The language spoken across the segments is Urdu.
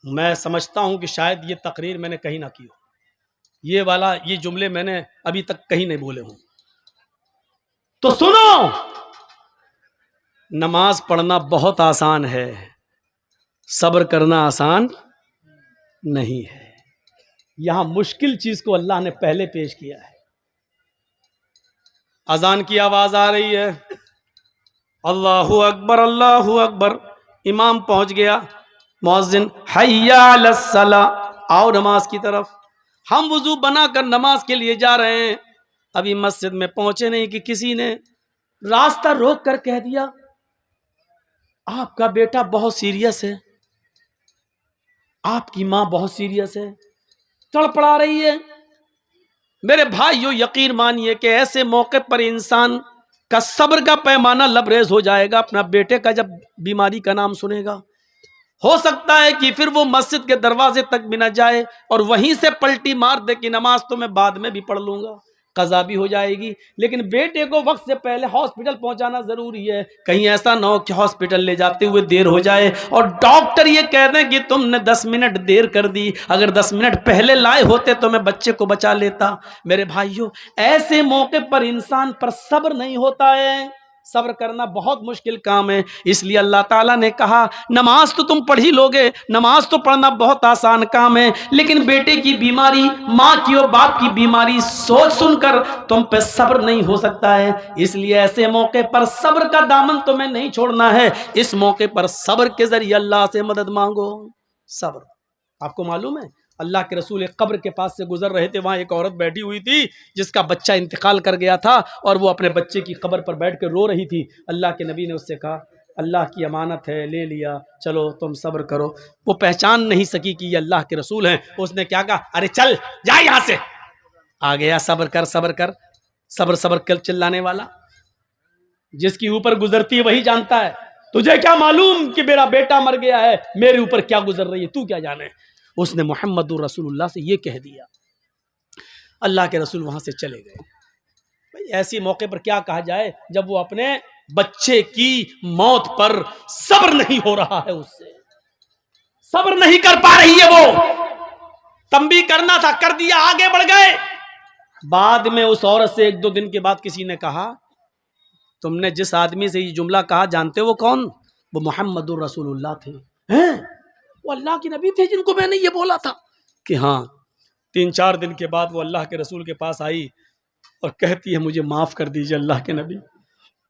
میں سمجھتا ہوں کہ شاید یہ تقریر میں نے کہیں نہ کی ہو، یہ جملے میں نے ابھی تک کہیں نہیں بولے ہوں۔ تو سنو، نماز پڑھنا بہت آسان ہے، صبر کرنا آسان نہیں ہے۔ یہاں مشکل چیز کو اللہ نے پہلے پیش کیا ہے۔ اذان کی آواز آ رہی ہے، اللہ اکبر اللہ اکبر، امام پہنچ گیا، مؤذن حی علی الصلاۃ، آؤ نماز کی طرف۔ ہم وضو بنا کر نماز کے لیے جا رہے ہیں، ابھی مسجد میں پہنچے نہیں کہ کسی نے راستہ روک کر کہہ دیا آپ کا بیٹا بہت سیریس ہے، آپ کی ماں بہت سیریس ہے، تڑپڑا رہی ہے۔ میرے بھائیو، یقین مانیے کہ ایسے موقع پر انسان کا صبر کا پیمانہ لبریز ہو جائے گا اپنا بیٹے کا جب بیماری کا نام سنے گا۔ ہو سکتا ہے کہ پھر وہ مسجد کے دروازے تک بھی نہ جائے اور وہیں سے پلٹی مار دے کہ نماز تو میں بعد میں بھی پڑھ لوں گا، قضا بھی ہو جائے گی، لیکن بیٹے کو وقت سے پہلے ہاسپٹل پہنچانا ضروری ہے۔ کہیں ایسا نہ ہو کہ ہاسپٹل لے جاتے ہوئے دیر ہو جائے اور ڈاکٹر یہ کہہ دیں کہ تم نے 10 منٹ دیر کر دی، اگر 10 منٹ پہلے لائے ہوتے تو میں بچے کو بچا لیتا۔ میرے بھائیوں، ایسے موقع پر انسان پر صبر نہیں ہوتا ہے، صبر کرنا بہت مشکل کام ہے۔ اس لیے اللہ تعالیٰ نے کہا نماز تو تم پڑھ ہی لوگے، نماز تو پڑھنا بہت آسان کام ہے، لیکن بیٹے کی بیماری، ماں کی اور باپ کی بیماری سوچ سن کر تم پہ صبر نہیں ہو سکتا ہے۔ اس لیے ایسے موقع پر صبر کا دامن تمہیں نہیں چھوڑنا ہے، اس موقع پر صبر کے ذریعے اللہ سے مدد مانگو۔ صبر، آپ کو معلوم ہے اللہ کے رسول ایک قبر کے پاس سے گزر رہے تھے، وہاں ایک عورت بیٹھی ہوئی تھی جس کا بچہ انتقال کر گیا تھا اور وہ اپنے بچے کی قبر پر بیٹھ کے رو رہی تھی۔ اللہ کے نبی نے اس سے کہا اللہ کی امانت ہے، لے لیا، چلو تم صبر کرو۔ وہ پہچان نہیں سکی کہ یہ اللہ کے رسول ہیں، اس نے کیا کہا، ارے چل جا یہاں سے۔ آ گیا صبر کر صبر کر، صبر صبر کر چلانے والا جس کی اوپر گزرتی ہے وہی جانتا ہے۔ تجھے کیا معلوم کہ میرا بیٹا مر گیا ہے، میرے اوپر کیا گزر رہی ہے، تو کیا جانے۔ اس نے محمد رسول اللہ سے یہ کہہ دیا۔ اللہ کے رسول وہاں سے چلے گئے۔ ایسی موقع پر کیا کہا جائے جب وہ اپنے بچے کی موت پر صبر نہیں ہو رہا ہے، اس سے صبر نہیں کر پا رہی ہے، وہ تنبیہ کرنا تھا کر دیا، آگے بڑھ گئے۔ بعد میں اس عورت سے 1-2 دن کے بعد کسی نے کہا تم نے جس آدمی سے یہ جملہ کہا جانتے وہ کون؟ وہ محمد رسول اللہ تھے۔ وہ اللہ کے نبی تھے جن کو میں نے یہ بولا تھا کہ ہاں۔ 3-4 دن کے بعد وہ اللہ کے رسول کے پاس آئی اور کہتی ہے مجھے معاف کر دیجئے اللہ کے نبی،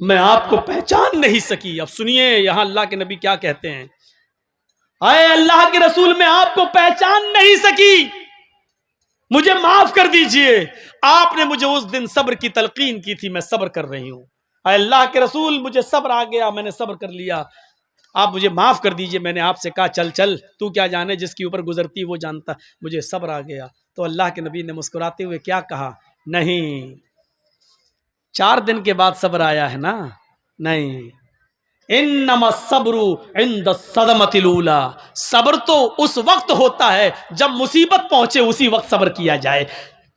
میں آپ کو پہچان نہیں سکی۔ اب سنیے یہاں اللہ کے نبی کیا کہتے ہیں، اے اللہ کے رسول میں آپ کو پہچان نہیں سکی، مجھے معاف کر دیجئے، آپ نے مجھے اس دن صبر کی تلقین کی تھی، میں صبر کر رہی ہوں۔ اے اللہ کے رسول مجھے صبر آ گیا، میں نے صبر کر لیا، آپ مجھے معاف کر دیجئے، میں نے آپ سے کہا چل چل، تو کیا جانے، جس کی اوپر گزرتی وہ جانتا، مجھے صبر آ گیا۔ تو اللہ کے نبی نے مسکراتے ہوئے کیا کہا، نہیں 4 دن کے بعد صبر آیا ہے نا، نہیں، انما الصبر عند الصدمۃ الاولی، صبر تو اس وقت ہوتا ہے جب مصیبت پہنچے، اسی وقت صبر کیا جائے۔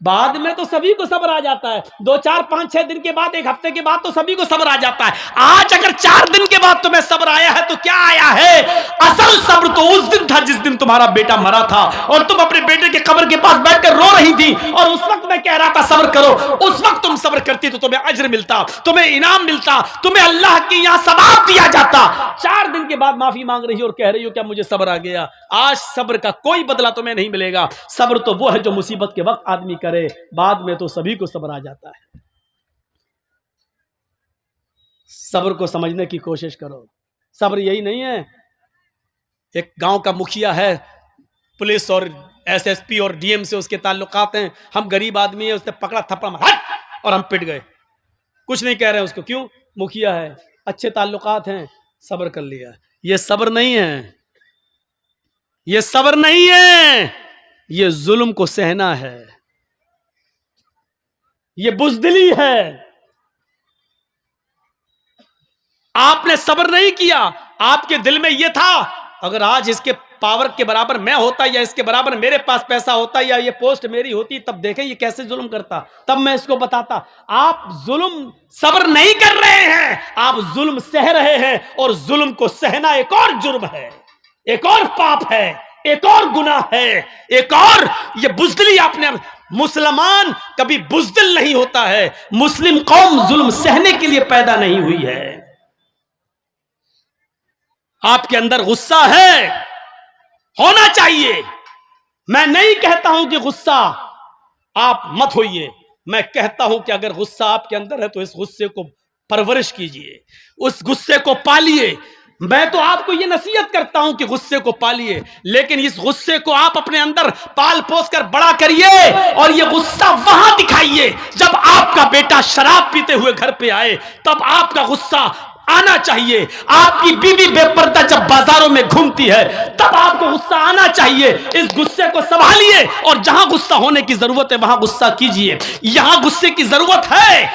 بعد میں تو سبھی کو صبر آ جاتا ہے، 2 4 5 6 دن کے بعد، 1 ہفتے کے بعد تو سبھی کو صبر آ جاتا ہے۔ آج اگر 4 دن کے بعد تمہیں صبر آیا ہے تو کیا آیا ہے؟ اصل صبر تو اس دن تھا جس دن تمہارا بیٹا مرا تھا اور تم اپنے بیٹے کے قبر کے پاس بیٹھ کر رو رہی تھی، اور اس وقت میں کہہ رہا تھا صبر کرو، اس وقت تم صبر کرتی تو تمہیں اجر ملتا، تمہیں انعام ملتا، تمہیں اللہ کی یہاں ثواب دیا جاتا۔ 4 دن کے بعد معافی مانگ رہی ہو اور کہہ رہی ہو کیا مجھے صبر آ گیا۔ آج صبر کا کوئی بدلہ تمہیں نہیں ملے گا۔ صبر تو وہ ہے جو مصیبت کے وقت آدمی کرے، بعد میں تو سبھی کو صبر آ جاتا ہے۔ صبر کو سمجھنے کی کوشش کرو۔ صبر یہی نہیں ہے ایک گاؤں کا مکھیا ہے، پولیس اور SSP اور DM سے اس کے تعلقات ہیں، ہم غریب آدمی ہیں، اس نے پکڑا تھپڑا ہٹ اور ہم پٹ گئے، کچھ نہیں کہہ رہے ہیں اس کو، کیوں؟ مکھیا ہے، اچھے تعلقات ہیں، صبر کر لیا۔ یہ صبر نہیں ہے، یہ صبر نہیں ہے، یہ ظلم کو سہنا ہے، یہ بزدلی ہے۔ آپ نے صبر نہیں کیا، آپ کے دل میں یہ تھا اگر آج اس کے پاور کے برابر میں ہوتا یا اس کے برابر میرے پاس پیسہ ہوتا یا یہ پوسٹ میری ہوتی، تب دیکھیں یہ کیسے ظلم کرتا، تب میں اس کو بتاتا۔ آپ ظلم صبر نہیں کر رہے ہیں، آپ ظلم سہ رہے ہیں، اور ظلم کو سہنا ایک اور جرم ہے، ایک اور پاپ ہے۔ ایک اور گناہ ہے، ایک اور یہ بزدلی آپ نے. مسلمان کبھی بزدل نہیں ہوتا ہے. مسلم قوم ظلم سہنے کے لیے پیدا نہیں ہوئی ہے. آپ کے اندر غصہ ہے، ہونا چاہیے. میں نہیں کہتا ہوں کہ غصہ آپ مت ہوئیے، میں کہتا ہوں کہ اگر غصہ آپ کے اندر ہے تو اس غصے کو پرورش کیجئے، اس غصے کو پالیے. میں تو آپ کو یہ نصیحت کرتا ہوں کہ غصے کو پالیے، لیکن اس غصے کو آپ اپنے اندر پال پوس کر بڑا کریے اور یہ غصہ وہاں دکھائیے جب آپ کا بیٹا شراب پیتے ہوئے گھر پہ آئے، تب آپ کا غصہ آنا چاہیے. آپ کی بیوی بے پردہ جب بازاروں میں گھومتی ہے تب آپ کو غصہ آنا چاہیے. اس غصے کو سنبھالیے اور جہاں غصہ ہونے کی ضرورت ہے وہاں غصہ کیجئے. یہاں غصے کی ضرورت ہے،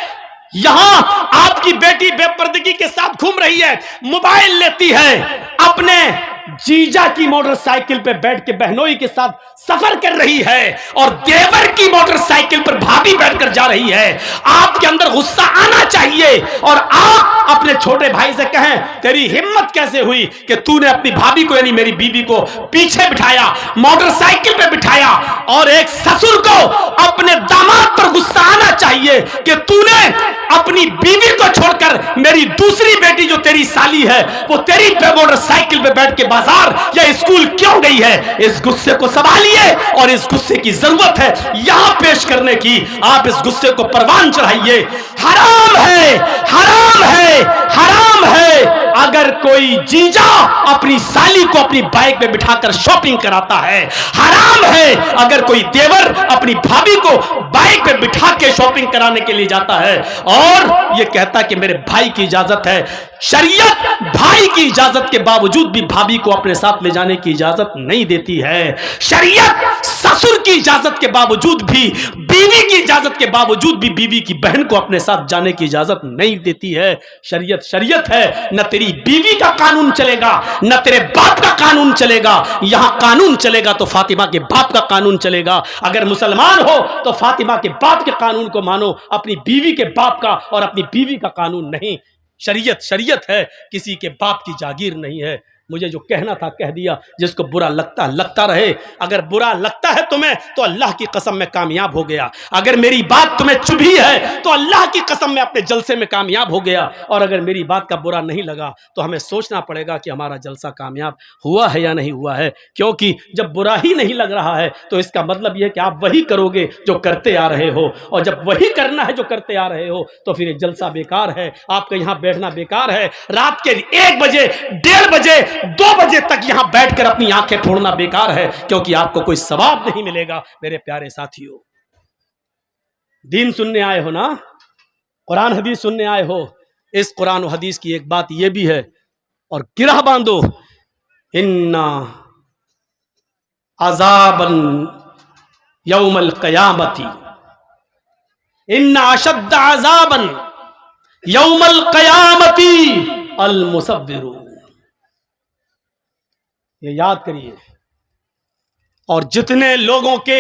یہاں آپ کی بیٹی بے پردگی کے ساتھ گھوم رہی ہے، موبائل لیتی ہے، اپنے جیجا کی موٹر سائیکل پہ بیٹھ کے بہنوئی کے ساتھ سفر کر رہی ہے اور دیور کی موٹر سائیکل پر بھابھی بیٹھ کر جا رہی ہے. آپ کے اندر غصہ آنا چاہیے اور آپ اپنے چھوٹے بھائی سے کہیں تیری ہمت کیسے ہوئی کہ تو نے اپنی بھابھی کو یعنی میری بیوی کو پیچھے بٹھایا، موٹر سائیکل پہ بٹھایا. اور ایک سسر کو اپنے داماد پر غصہ آنا چاہیے کہ تو نے اپنی بیوی کو چھوڑ کر میری دوسری بیٹی جو تیری سالی ہے وہ تیری موٹر سائیکل پہ بیٹھ کے بازار یا اسکول کیوں گئی ہے. اس غصے کو سنبھالیے اور اس غصے کی ضرورت ہے یہاں پیش کرنے کی. آپ اس غصے کو پروان چڑھائیے. حرام ہے، حرام ہے، حرام ہے اگر کوئی جیجا اپنی سالی کو اپنی بائک پہ بٹھا کر شاپنگ کراتا ہے. حرام ہے اگر کوئی دیور اپنی بھابھی کو بائک پہ بٹھا کے شاپنگ کرانے کے لیے جاتا ہے اور یہ کہتا کہ میرے بھائی کی اجازت ہے. شریعت بھائی کی اجازت کے باوجود بھی بھابھی کو اپنے ساتھ لے جانے کی اجازت نہیں دیتی ہے. شریعت سسر کی اجازت کے باوجود بھی، بیوی کی اجازت کے باوجود بھی بیوی کی بہن کو اپنے ساتھ جانے کی اجازت نہیں دیتی ہے. شریعت شریعت ہے، نہ تیری بیوی کا قانون چلے گا نہ تیرے باپ کا قانون چلے گا. یہاں قانون چلے گا تو فاطمہ کے باپ کا قانون چلے گا. اگر مسلمان ہو تو فاطمہ کے باپ کے قانون کو مانو، اپنی بیوی کے باپ کا اور اپنی بیوی کا قانون نہیں. شریعت شریعت ہے، کسی کے باپ کی جاگیر نہیں ہے. مجھے جو کہنا تھا کہہ دیا. جس کو برا لگتا لگتا رہے. اگر برا لگتا ہے تمہیں تو اللہ کی قسم میں کامیاب ہو گیا. اگر میری بات تمہیں چبھی ہے تو اللہ کی قسم میں اپنے جلسے میں کامیاب ہو گیا. اور اگر میری بات کا برا نہیں لگا تو ہمیں سوچنا پڑے گا کہ ہمارا جلسہ کامیاب ہوا ہے یا نہیں ہوا ہے. کیونکہ جب برا ہی نہیں لگ رہا ہے تو اس کا مطلب یہ ہے کہ آپ وہی کرو گے جو کرتے آ رہے ہو، اور جب وہی کرنا ہے جو کرتے آ رہے ہو تو پھر یہ جلسہ بیکار ہے. آپ کا یہاں بیٹھنا بیکار ہے. رات کے 1 بجے 1:30 بجے 2 بجے تک یہاں بیٹھ کر اپنی آنکھیں پھوڑنا بیکار ہے، کیونکہ آپ کو کوئی ثواب نہیں ملے گا. میرے پیارے ساتھیوں، دین سننے آئے ہو نا، قرآن حدیث سننے آئے ہو. اس قرآن و حدیث کی ایک بات یہ بھی ہے اور گرہ باندھو، اِنَّا عَذَابًا یوم القیامتی، اِنَّ اشد عذابًا یوم القیامتی المصورون. یہ یاد کریے. اور جتنے لوگوں کے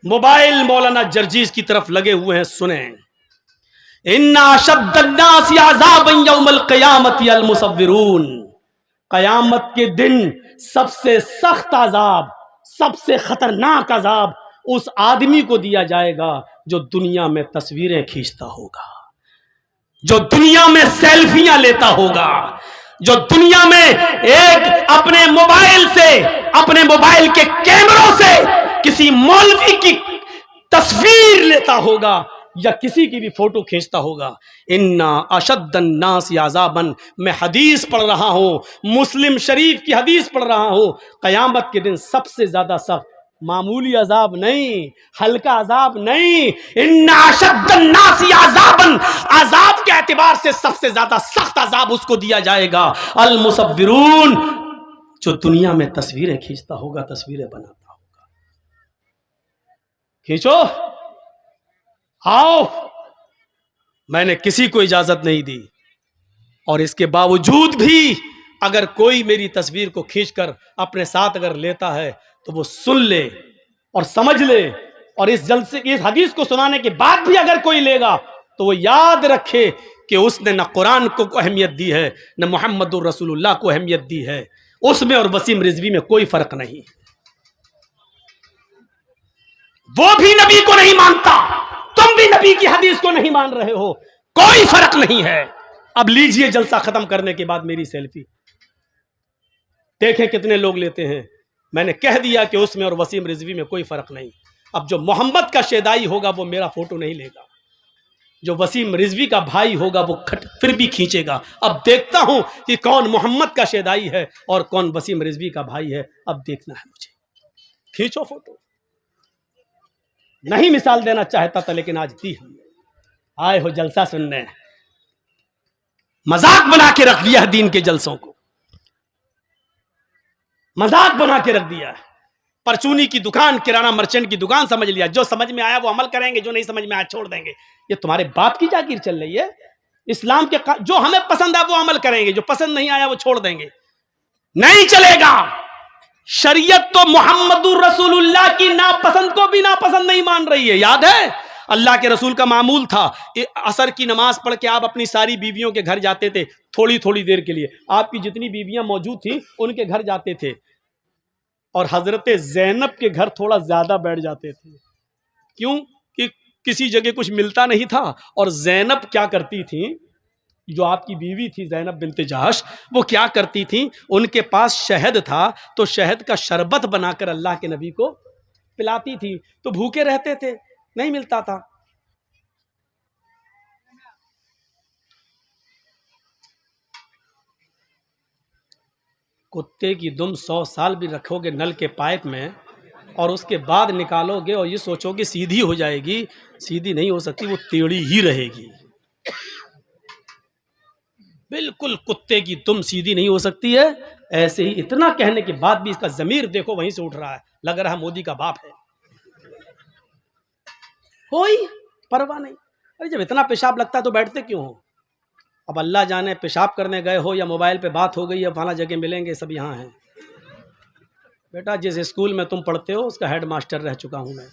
موبائل مولانا جرجیز کی طرف لگے ہوئے ہیں سنیں، ان اشد الناس عذابا یوم القیامت المصورون. قیامت کے دن سب سے سخت عذاب، سب سے خطرناک عذاب اس آدمی کو دیا جائے گا جو دنیا میں تصویریں کھینچتا ہوگا، جو دنیا میں سیلفیاں لیتا ہوگا، جو دنیا میں ایک اپنے موبائل سے، اپنے موبائل کے کیمروں سے کسی مولوی کی تصویر لیتا ہوگا یا کسی کی بھی فوٹو کھینچتا ہوگا. اِنَّا أَشَدَّ النَّاسِ عَذَابًا. میں حدیث پڑھ رہا ہوں، مسلم شریف کی حدیث پڑھ رہا ہوں. قیامت کے دن سب سے زیادہ سخت، معمولی عذاب نہیں، ہلکا عذاب نہیں. ان اشد الناس عذابا، عذاب کے اعتبار سے سب سے زیادہ سخت عذاب اس کو دیا جائے گا المصورون، جو دنیا میں تصویریں کھینچتا ہوگا، تصویریں بناتا ہوگا. کھینچو، آؤ. میں نے کسی کو اجازت نہیں دی، اور اس کے باوجود بھی اگر کوئی میری تصویر کو کھینچ کر اپنے ساتھ اگر لیتا ہے تو وہ سن لے اور سمجھ لے، اور اس جلسے کی اس حدیث کو سنانے کے بعد بھی اگر کوئی لے گا تو وہ یاد رکھے کہ اس نے نہ قرآن کو اہمیت دی ہے نہ محمد الرسول اللہ کو اہمیت دی ہے. اس میں اور وسیم رضوی میں کوئی فرق نہیں. وہ بھی نبی کو نہیں مانتا، تم بھی نبی کی حدیث کو نہیں مان رہے ہو، کوئی فرق نہیں ہے۔ اب لیجئے جلسہ ختم کرنے کے بعد میری سیلفی دیکھیں کتنے لوگ لیتے ہیں۔ میں نے کہہ دیا کہ اس میں اور وسیم رضوی میں کوئی فرق نہیں۔ اب جو محمد کا شیدائی ہوگا وہ میرا فوٹو نہیں لے گا، جو وسیم رضوی کا بھائی ہوگا وہ پھر بھی کھینچے گا۔ اب دیکھتا ہوں کہ کون محمد کا شیدائی ہے اور کون وسیم رضوی کا بھائی ہے، اب دیکھنا ہے مجھے۔ کھینچو فوٹو۔ نہیں مثال دینا چاہتا تھا لیکن آج دی ہم نے۔ آئے ہو جلسہ سننے، مذاق بنا کے رکھ دیا ہے دین کے جلسوں کو، مذاق بنا کے رکھ دیا ہے۔ پرچونی کی دکان، کرانہ مرچنٹ کی دکان سمجھ لیا، جو سمجھ میں آیا وہ عمل کریں گے، جو نہیں سمجھ میں آیا چھوڑ دیں گے۔ یہ تمہارے باپ کی جاگیر چل رہی ہے۔ اسلام کے جو ہمیں پسند ہے وہ عمل کریں گے، جو پسند نہیں آیا وہ چھوڑ دیں گے۔ نہیں چلے گا۔ شریعت تو محمد رسول اللہ کی ناپسند کو بھی ناپسند نہیں مان رہی ہے۔ یاد ہے اللہ کے رسول کا معمول تھا، عصر کی نماز پڑھ کے آپ اپنی ساری بیویوں کے گھر جاتے تھے تھوڑی تھوڑی دیر کے لیے۔ آپ کی جتنی بیویاں موجود تھیں ان کے گھر جاتے تھے، اور حضرت زینب کے گھر تھوڑا زیادہ بیٹھ جاتے تھے۔ کیوں؟ کہ کسی جگہ کچھ ملتا نہیں تھا، اور زینب کیا کرتی تھیں، جو آپ کی بیوی تھی زینب بنت جہش، وہ کیا کرتی تھیں، ان کے پاس شہد تھا تو شہد کا شربت بنا کر اللہ کے نبی کو پلاتی تھی، تو بھوکے رہتے تھے، نہیں ملتا تھا۔ کتے کی دم 100 سال بھی رکھو گے نل کے پائپ میں اور اس کے بعد نکالو گے اور یہ سوچو کہ سیدھی ہو جائے گی، سیدھی نہیں ہو سکتی، وہ ٹیڑھی ہی رہے گی۔ بالکل کتے کی دم سیدھی نہیں ہو سکتی ہے۔ ایسے ہی اتنا کہنے کے بعد بھی اس کا ضمیر دیکھو وہیں سے اٹھ رہا ہے، لگ رہا ہے مودی کا باپ ہے، کوئی پرواہ نہیں۔ ارے جب اتنا پیشاب لگتا ہے تو بیٹھتے کیوں ہو؟ اب اللہ جانے پیشاب کرنے گئے ہو یا موبائل پہ بات ہو گئی ہے، فلاں جگہ ملیں گے، سب یہاں ہیں۔ بیٹا جس اسکول میں تم پڑھتے ہو اس کا ہیڈ ماسٹر رہ چکا ہوں میں۔